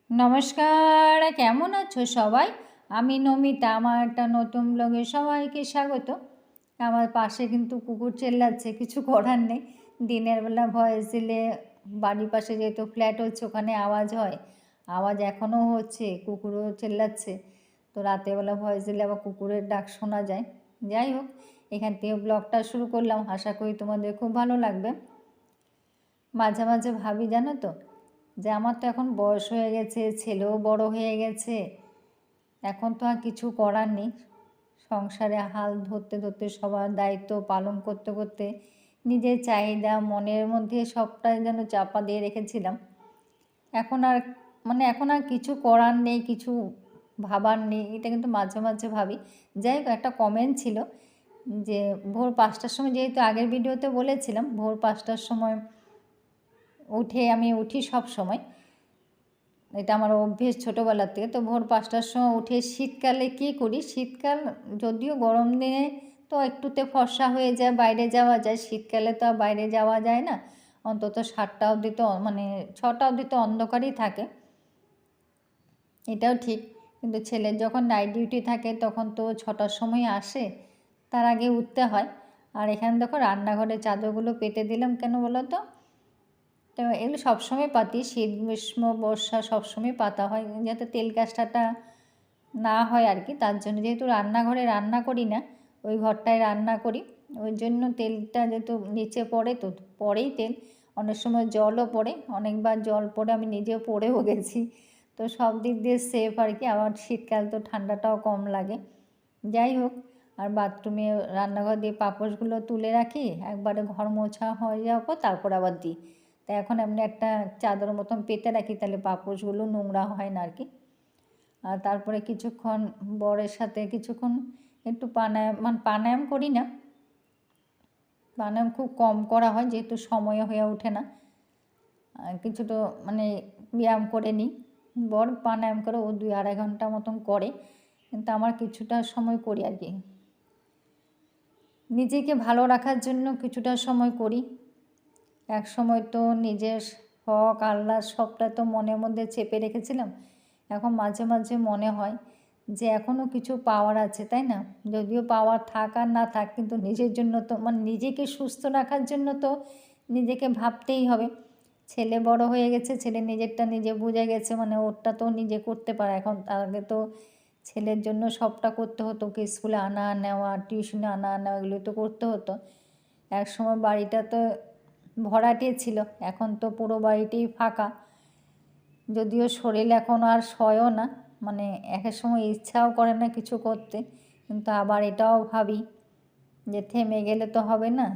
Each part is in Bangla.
নমস্কার, কেমন আছো সবাই? আমি নমিতা, আমার একটা নতুন ব্লগে সবাইকে স্বাগত। আমার পাশে কিন্তু কুকুর চেল্লাচ্ছে, কিছু করার নেই। দিনের বেলা ভয়েস দিলে বাড়ির পাশে যেহেতু ফ্ল্যাট হচ্ছে ওখানে আওয়াজ হয়, আওয়াজ এখনও হচ্ছে, কুকুরও চেল্লাচ্ছে। তো রাতেরবেলা ভয়েস দিলে আবার কুকুরের ডাক শোনা যায়। যাই হোক, এখান থেকে ব্লগটা শুরু করলাম, আশা করি তোমাদের খুব ভালো লাগবে। মাঝে মাঝে ভাবি জানো তো, যে আমার তো এখন বয়স হয়ে গেছে, ছেলেও বড় হয়ে গেছে, এখন তো আর কিছু করার নেই। সংসারে হাল ধরতে ধরতে সবার দায়িত্ব পালন করতে করতে নিজের চাহিদা মনের মধ্যে সবটাই যেন চাপা দিয়ে রেখেছিলাম। এখন আর কিছু করার নেই, কিছু ভাবার নেই, এটা কিন্তু মাঝে মাঝে ভাবি। যাই হোক, একটা কমেন্ট ছিল যে ভোর 5টার সময়, যেহেতু আগের ভিডিওতে বলেছিলাম ভোর 5টার সময় আমি উঠি সব সময়, এটা আমার অভ্যেস ছোটোবেলার থেকে। তো ভোর 5টার সময় উঠে শীতকালে কী করি, শীতকাল যদিও গরম দিনে তো একটুতে ফর্সা হয়ে যায়, বাইরে যাওয়া যায়, শীতকালে তো আর বাইরে যাওয়া যায় না। অন্তত 7টা অবধি তো 6টা অবধি তো অন্ধকারই থাকে, এটাও ঠিক। কিন্তু ছেলের যখন নাইট ডিউটি থাকে তখন তো 6টার সময় আসে, তার আগে উঠতে হয়। আর এখানে দেখো রান্নাঘরের চাদরগুলো পেতে দিলাম, কেন বলো তো? তো এগুলো সবসময় পাতি, শীত গ্রীষ্ম বর্ষা সবসময় পাতা হয়, যাতে তেল কাজটাটা না হয় আর কি। তার জন্য, যেহেতু রান্নাঘরে রান্না করি না, ওই ঘরটায় রান্না করি, ওই জন্য তেলটা যেহেতু নিচে পড়ে, তো পড়েই তেল, অনেক সময় জলও পড়ে, অনেকবার জল পড়ে আমি নিজেও পড়েও গেছি। তো সব দিক দিয়ে সেফ আর কি। আবার শীতকাল তো ঠান্ডাটাও কম লাগে। যাই হোক, আর বাথরুমে রান্নাঘর দিয়ে পাপোশগুলো তুলে রাখি, একবারে ঘর মোছা হয়ে যাওয়ার পর তারপর আবার দিই। তো এখন এমনি একটা চাদর মতন পেতে রাখি, তাহলে পাপোশগুলো নোংরা হয় না আর কি। আর তারপরে কিছুক্ষণ বরের সাথে কিছুক্ষণ একটু প্রাণায়াম করি না, প্রাণায়াম খুব কম করা হয় যেহেতু সময় হয়ে ওঠে না। কিছুটা ব্যায়াম করে নিই, বর প্রাণায়াম করে ও 2-2.5 ঘন্টা মতন করে, কিন্তু আমার কিছুটা সময় করি আর কি। নিজেকে ভালো রাখার জন্য কিছুটা সময় করি। এক সময় তো নিজের শখ আহ্লাদ সবটা তো মনের মধ্যে চেপে রেখেছিলাম। এখন মাঝে মাঝে মনে হয় যে এখনও কিছু পাওয়ার আছে, তাই না? যদিও পাওয়ার থাক আর না থাক, কিন্তু নিজের জন্য তো নিজেকে সুস্থ রাখার জন্য তো নিজেকে ভাবতেই হবে। ছেলে বড় হয়ে গেছে, ছেলে নিজেরটা নিজে বুঝে গেছে, ওরটা তো নিজে করতে পারে এখন। তার আগে তো ছেলের জন্য সবটা করতে হতো, ওকে স্কুলে আনা নেওয়া, টিউশনে আনা নেওয়া, এগুলো তো করতে হতো। এক সময় বাড়িটা তো ভরাটে ছিল, এখন তো পুরো বাড়িতেই ফাঁকা। যদিও শরীর এখন আর সয়ও না, একের সময় ইচ্ছাও করে না কিছু করতে, কিন্তু আবার এটাও ভাবি যে থেমে গেলে তো হবে না,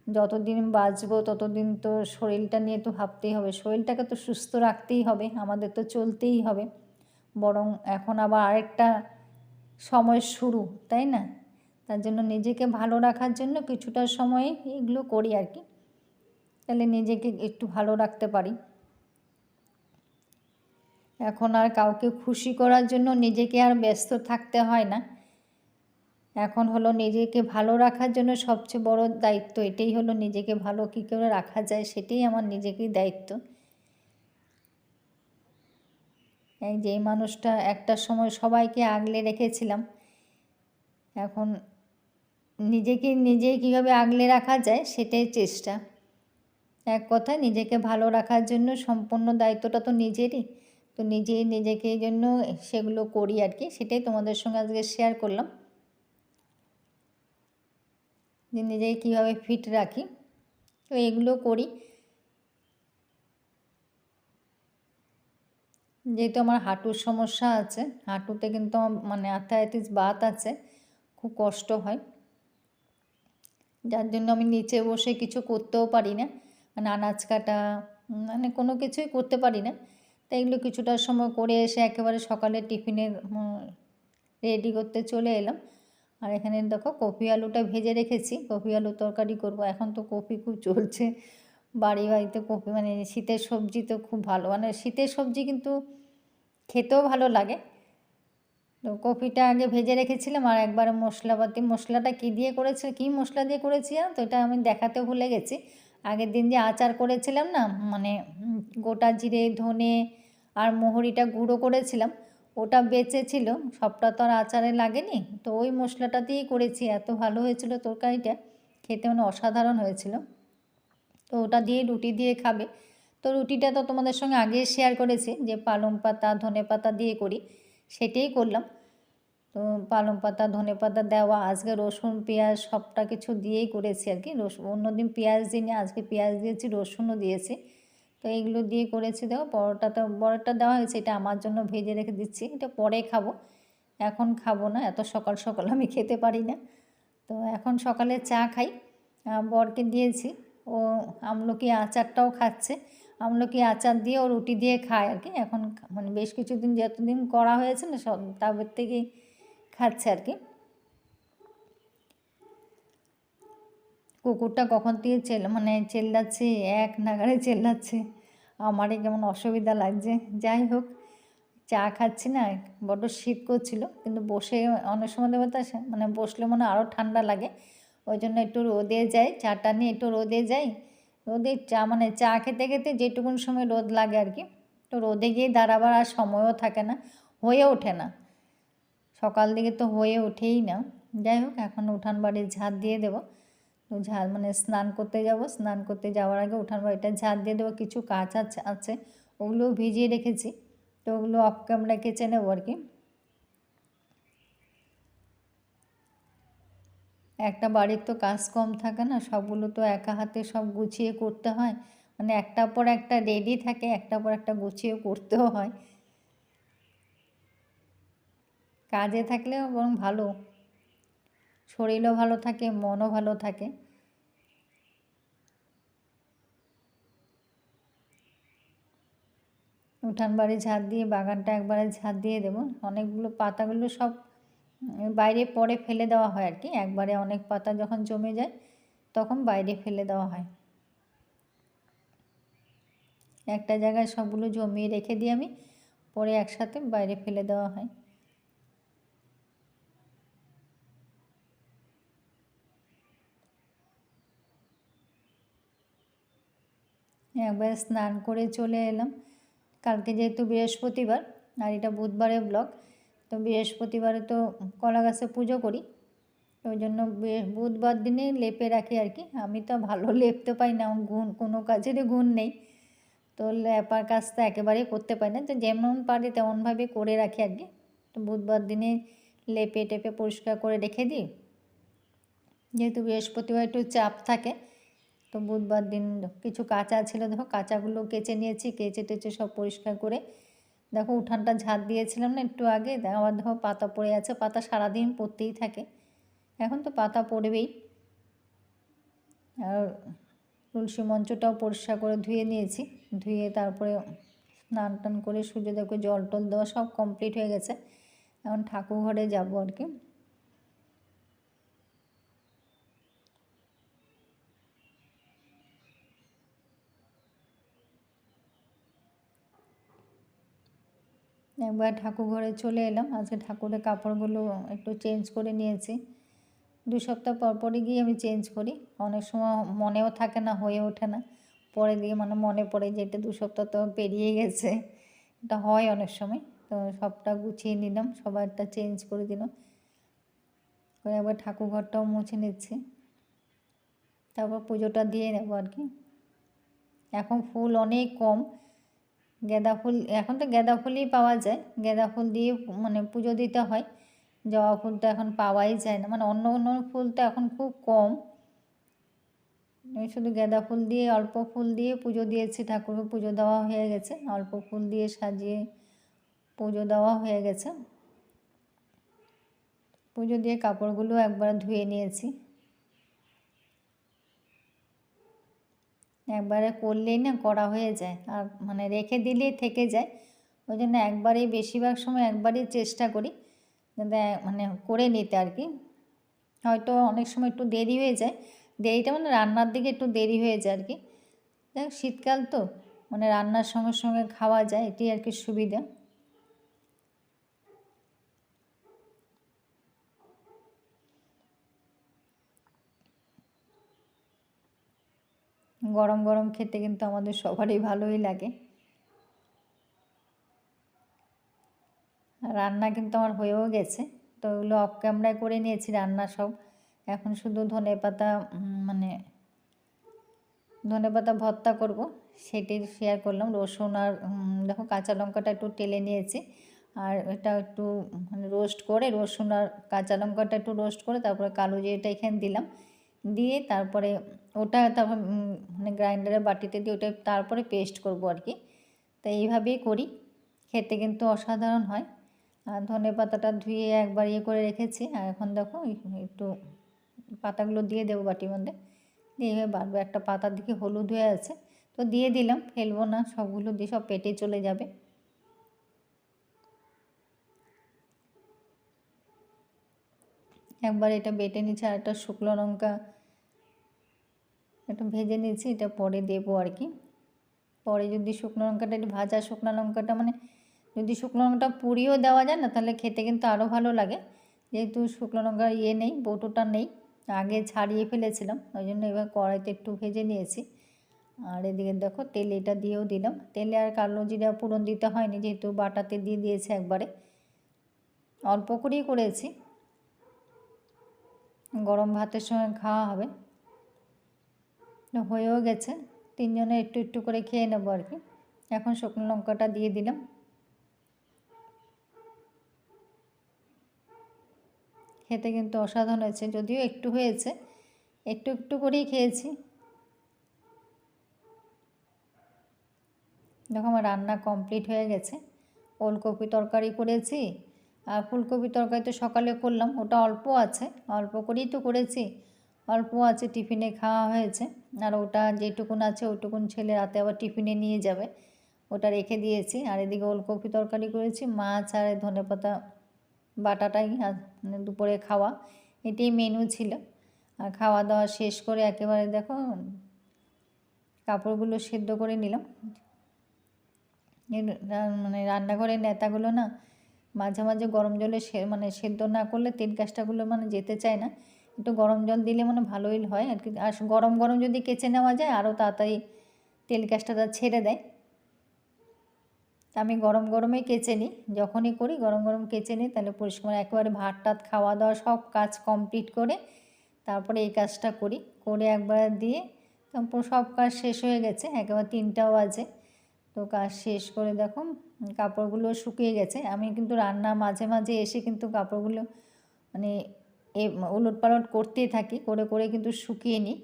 যতদিন বাঁচবো ততদিন তো শরীরটা নিয়ে তো ভাবতেই হবে, শরীরটাকে তো সুস্থ রাখতেই হবে, আমাদের তো চলতেই হবে। বরং এখন আবার আরেকটা সময় শুরু, তাই না? তার জন্য নিজেকে ভালো রাখার জন্য কিছুটা সময় এগুলো করি আর কি, তাহলে নিজেকে একটু ভালো রাখতে পারি। এখন আর কাউকে খুশি করার জন্য নিজেকে আর ব্যস্ত থাকতে হয় না। এখন হলো নিজেকে ভালো রাখার জন্য সবচেয়ে বড় দায়িত্ব এটাই হলো, নিজেকে ভালো কী করে রাখা যায় সেটাই আমার নিজেকেই দায়িত্ব। এই যে মানুষটা একটা সময় সবাইকে আগলে রেখেছিলাম, এখন নিজেই কীভাবে আগলে রাখা যায় সেটাই চেষ্টা। এক কথায় নিজেকে ভালো রাখার জন্য সম্পূর্ণ দায়িত্বটা তো নিজেরই, তো নিজেকে এই জন্য সেগুলো করি আর কি। সেটাই তোমাদের সঙ্গে আজকে শেয়ার করলাম, যে নিজেকে কীভাবে ফিট রাখি, তো এগুলো করি। যেহেতু আমার হাঁটুর সমস্যা আছে, হাঁটুতে কিন্তু আর্থ্রাইটিস বাত আছে, খুব কষ্ট হয়, যার জন্য আমি নিচে বসে কিছু করতেও পারি না, আনাজ কাটা কোনো কিছুই করতে পারি না। তাই এগুলো কিছুটা সময় করে এসে একেবারে সকালে টিফিনের রেডি করতে চলে এলাম। আর এখানে দেখো কপি আলুটা ভেজে রেখেছি, কপি আলু তরকারি করব। এখন তো কপি খুব চলছে বাড়িতে, কপি শীতের সবজি তো খুব ভালো, শীতের সবজি কিন্তু খেতেও ভালো লাগে। তো কপিটা আগে ভেজে রেখেছিলাম, আর একবার মশলাটা কী মশলা দিয়ে করেছি তো এটা আমি দেখাতে ভুলে গেছি। আগের দিন যে আচার করেছিলাম না, গোটা জিরে ধনে আর মোহরিটা গুঁড়ো করেছিলাম, ওটা বেঁচে ছিল, সবটা তো আর আচারে লাগেনি, তো ওই মশলাটা দিয়েই করেছি। এত ভালো হয়েছিল তরকারিটা, খেতে মানে অসাধারণ হয়েছিল। তো ওটা দিয়ে রুটি দিয়ে খাবে। তো রুটিটা তো তোমাদের সঙ্গে আগে শেয়ার করেছি যে পালং পাতা ধনে পাতা দিয়ে করি, সেটাই করলাম। তো পালং পাতা ধনে পাতা দেওয়া, আজকে রসুন পেঁয়াজ সবটা কিছু দিয়েই করেছি আর কি। অন্যদিন পেঁয়াজ দিইনি, আজকে পেঁয়াজ দিয়েছি, রসুনও দিয়েছি। তো এইগুলো দিয়ে করেছি। দেখো বড়টা দেওয়া হয়েছে, এটা আমার জন্য ভেজে রেখে দিচ্ছি, এটা পরে খাবো, এখন খাবো না, এত সকাল সকাল আমি খেতে পারি না। তো এখন সকালে চা খাই, বরকে দিয়েছি, ও আমলকি আচারটাও খাচ্ছে। আমলকি আচার দিয়ে ও রুটি দিয়ে খায় আর কি। এখন মানে বেশ কিছুদিন যতদিন করা হয়েছে না সব তারপর থেকেই খাচ্ছে আর কি। কুকুরটা কখন থেকে চেল্লাচ্ছে, এক নাগাড়ে চেল্লাচ্ছে, আমারই কেমন অসুবিধা লাগছে। যাই হোক, চা খাচ্ছি না, বড্ড শীত করছিল, কিন্তু বসে অনেক সময় দেবো তা বসলে মনে আরও ঠান্ডা লাগে। ওই জন্য একটু রোদে যাই, চাটা নিয়ে একটু রোদে যাই। রোদে চা খেতে খেতে যেটুকুন সময় রোদ লাগে আর কি, তো রোদে গিয়ে দাঁড়াবার আর সময়ও থাকে না, হয়ে ওঠে না, সকাল দিকে তো হয়ে ওঠেই না। যাই হোক, এখন উঠান বাড়ি ঝাঁট দিয়ে দেবো। তো স্নান করতে যাব, স্নান করতে যাওয়ার আগে উঠান বাড়িটা ঝাঁট দিয়ে দেবো। কিছু কাজ আছে, ওগুলোও ভিজিয়ে রেখেছি, তো ওগুলো অফ ক্যামেরা কেচে নেবো আর কি। একটা বাড়ির তো কাজ কম থাকে না, সবগুলো তো একা হাতে সব গুছিয়ে করতে হয়, একটার পর একটা রেডি থাকে, একটার পর একটা গুছিয়ে করতেও হয়। কাজে থাকলে বরং ভালো, শরীরও ভালো থাকে, মনও ভালো থাকে। উঠান বাড়ি ঝাঁট দিয়ে বাগানটা একবারে ঝাঁট দিয়ে দেবো। অনেকগুলো পাতাগুলো সব বাইরে পরে ফেলে দেওয়া হয় আর কি, একবারে অনেক পাতা যখন জমে যায় তখন বাইরে ফেলে দেওয়া হয়। একটা জায়গায় সবগুলো জমিয়ে রেখে দিই আমি, পরে একসাথে বাইরে ফেলে দেওয়া হয়। একবার স্নান করে চলে এলাম। কালকে যেহেতু বৃহস্পতিবার আর এটা বুধবারের ব্লগ, তো বৃহস্পতিবারে তো কলা গাছে পুজো করি, ওই জন্য বুধবার দিনে লেপে রাখি আর কি। আমি তো ভালো লেপতে পাই না, কোনো কাজেরই গুণ নেই, তো লেপার কাজটা একেবারেই করতে পারি না, তো যেমন পারি তেমনভাবে করে রাখি আর কি। তো বুধবার দিনে লেপে টেপে পরিষ্কার করে রেখে দিই, যেহেতু বৃহস্পতিবার একটু চাপ থাকে। তো বুধবার দিন কিছু কাঁচা ছিল, দেখো কাঁচাগুলো কেচে নিয়েছি, কেচে টেচে সব পরিষ্কার করে, দেখো উঠানটা ঝাঁট দিয়েছিলাম না একটু আগে, আবার দেখো পাতা পড়ে আছে, পাতা সারাদিন পড়তেই থাকে, এখন তো পাতা পড়বেই। আর তুলসী মঞ্চটাও পরিষ্কার করে ধুয়ে নিয়েছি, ধুয়ে তারপরে স্নান টান করে সূর্যদেবকে জল টল দেওয়া সব কমপ্লিট হয়ে গেছে। এখন ঠাকুর ঘরে যাবো আর কি। একবার ঠাকুর ঘরে চলে এলাম, আজকে ঠাকুরের কাপড়গুলো একটু চেঞ্জ করে নিয়েছি। 2 সপ্তাহ পর পরই গিয়ে আমি চেঞ্জ করি, অনেক সময় মনেও থাকে না, হয়ে ওঠে না, পরে দিয়ে মনে পড়ে যে এটা 2 সপ্তাহ তো পেরিয়ে গেছে, এটা হয় অনেক সময়। তো সবটা গুছিয়ে নিলাম, সবারটা চেঞ্জ করে দিলাম, করে একবার ঠাকুর ঘরটাও মুছে নিচ্ছি, তারপর পুজোটা দিয়ে নেবো আর কি। এখন ফুল অনেক কম, গাঁদা ফুল এখন তো গাঁদা ফুলই পাওয়া যায়, গাঁদা ফুল দিয়ে পুজো দিতে হয়, জবা ফুল তো এখন পাওয়াই যায় না, অন্য অন্য ফুল তো এখন খুব কম। আমি শুধু গাঁদা ফুল দিয়ে অল্প ফুল দিয়ে পুজো দিয়েছি, ঠাকুরকে পুজো দেওয়া হয়ে গেছে, অল্প ফুল দিয়ে সাজিয়ে পুজো দেওয়া হয়ে গেছে। পুজো দিয়ে কাপড়গুলো একবার ধুয়ে নিয়েছি, একবারে করলেই না করা হয়ে যায়, আর রেখে দিলেই থেকে যায়, ওই জন্য একবারেই বেশিরভাগ সময় একবারই চেষ্টা করি যাতে করে নিতে আর কি। হয়তো অনেক সময় একটু দেরি হয়ে যায়, দেরিটা রান্নার দিকে একটু দেরি হয়ে যায় আর কি। দেখ শীতকাল তো রান্নার সঙ্গে সঙ্গে খাওয়া যায়, এটি আর কি সুবিধা। গরম গরম খেতে কিন্তু আমাদের সবারই ভালোই লাগে। রান্না কিন্তু আমার হয়েও গেছে, তো ওগুলো অফ ক্যামেরায় করে নিয়েছি রান্না সব। এখন শুধু ধনেপাতা মানে ধনেপাতা ভর্তা করব, সেটি শেয়ার করলাম। রসুন আর দেখো কাঁচা লঙ্কাটা একটু টেলে নিয়েছি, আর এটা একটু মানে রোস্ট করে, রসুন আর কাঁচা লঙ্কাটা একটু রোস্ট করে তারপরে কালো জিরেটা এখানে দিলাম, দিয়ে তারপরে ওটা তারপর মানে গ্রাইন্ডারে বাটিতে দিয়ে ওটা তারপরে পেস্ট করব আর কি। তো এইভাবেই করি, খেতে কিন্তু অসাধারণ হয়। আর ধনেপাতাটা ধুয়ে একবার ইয়ে করে রেখেছি, আর এখন দেখো একটু পাতাগুলো দিয়ে দেবো বাটির মধ্যে, দিয়ে বাড়বো। একটা পাতার দিকে হলুদ হয়ে আছে, তো দিয়ে দিলাম, ফেলবো না, সবগুলো দিয়ে সব পেটে চলে যাবে। একবার এটা বেটে নিচ্ছি, আর একটা শুকনো লঙ্কা একটু ভেজে নিয়েছি, এটা পরে দেবো আর কি। পরে যদি শুকনো লঙ্কাটা একটু ভাজা শুকনো লঙ্কাটা মানে যদি শুকনো লঙ্কাটা পুড়িয়েও দেওয়া যায় না, তাহলে খেতে কিন্তু আরও ভালো লাগে। যেহেতু শুকনো লঙ্কার ইয়ে নেই, বটুটা নেই, আগে ছাড়িয়ে ফেলেছিলাম, ওই জন্য এবার কড়াইতে একটু ভেজে নিয়েছি। আর এদিকে দেখো তেল এটা দিয়েও দিলাম, তেলে আর কালো জিরা ফোড়ন দিতে হয়নি, যেহেতু বাটাতে দিয়ে দিয়েছে একবারে। অল্প করেই করেছি, গরম ভাতের সঙ্গে খাওয়া হবে। হয়েও গেছে, তিনজনে একটু একটু করে খেয়ে নেবো আর কি। এখন শুকনো লঙ্কাটা দিয়ে দিলাম, খেতে কিন্তু অসাধারণ হয়েছে, যদিও একটু হয়েছে, একটু একটু করেই খেয়েছি। দেখো আমার রান্না কমপ্লিট হয়ে গেছে। ওলকপি তরকারি করেছি, আর ফুলকপি তরকারি তো সকালে করলাম, ওটা অল্প আছে, অল্প করেই তো করেছি, অল্প আছে, টিফিনে খাওয়া হয়েছে। আর ওটা যেটুকুন আছে ওইটুকুন ছেলে রাতে আবার টিফিনে নিয়ে যাবে, ওটা রেখে দিয়েছি। আর এদিকে ওলকপি তরকারি করেছি, মাছ আর ধনেপাতা বাটাটাই মানে দুপুরে খাওয়া, এটাই মেনু ছিল। আর খাওয়া দাওয়া শেষ করে একেবারে দেখো কাপড়গুলো সেদ্ধ করে নিলাম। মানে রান্নাঘরের নেতাগুলো না মাঝে মাঝে গরম জলে মানে সেদ্ধ না করলে তেল কাজটাগুলো মানে যেতে চায় না, একটু গরম জল দিলে মানে ভালোই হয় আর কি। আর গরম গরম যদি কেচে নেওয়া যায় আরও তাড়াতাড়ি তেল কাজটা ছেড়ে দেয়। আমি গরম গরমেই কেচে নিই, যখনই করি গরম গরম কেচে নিই, তাহলে পরিষ্কার একেবারে ভাত টাত খাওয়া দাওয়া সব কাজ কমপ্লিট করে তারপরে এই কাজটা করি, করে একবার দিয়ে তারপর সব কাজ শেষ হয়ে গেছে, একেবারে 3টাও বাজে। তো কাজ শেষ করে দেখো কাপড়গুলো শুকিয়ে গেছে। আমি কিন্তু রান্না মাঝে মাঝে এসে কিন্তু কাপড়গুলো মানে উলট পালট করতেই থাকি, করে করে কিন্তু শুকিয়ে নিই,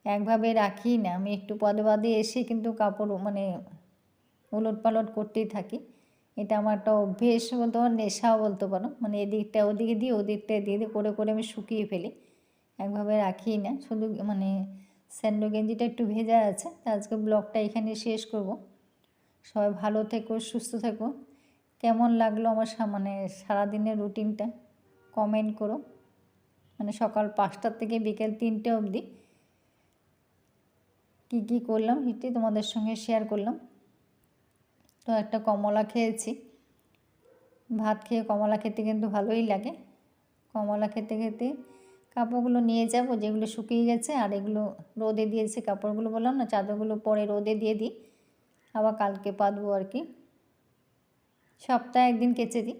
একভাবে রাখি না। আমি একটু পদে পদে এসে কিন্তু কাপড় মানে উলট পালট করতেই থাকি, এটা আমার একটা অভ্যেস বলতে পারো, নেশাও বলতে পারো। মানে এদিকটা ওদিকে দিয়ে ওদিকটা দিয়ে দিয়ে করে করে আমি শুকিয়ে ফেলি, একভাবে রাখি না। শুধু মানে স্যান্ডো গেঞ্জিটা একটু ভেজা আছে। তা আজকে ব্লগটা এখানে শেষ করব। সবাই ভালো থেকো, সুস্থ থেকো। কেমন লাগলো আমার মানে সারাদিনের রুটিনটা কমেন্ট করো। মানে সকাল 5টা থেকে বিকেল 3টে অবধি কী কী করলাম এটি তোমাদের সঙ্গে শেয়ার করলাম। তো একটা কমলা খেয়েছি, ভাত খেয়ে কমলা খেতে কিন্তু ভালোই লাগে। কমলা খেতে খেতে কাপড়গুলো নিয়ে যাব, যেগুলো শুকিয়ে গেছে, আর এগুলো রোদে দিয়েছি কাপড়গুলো, বললাম না চাদরগুলো পরে রোদে দিয়ে দিই, আবার কালকে পাতবো আর কি। সপ্তাহে একদিন কেচে দিই।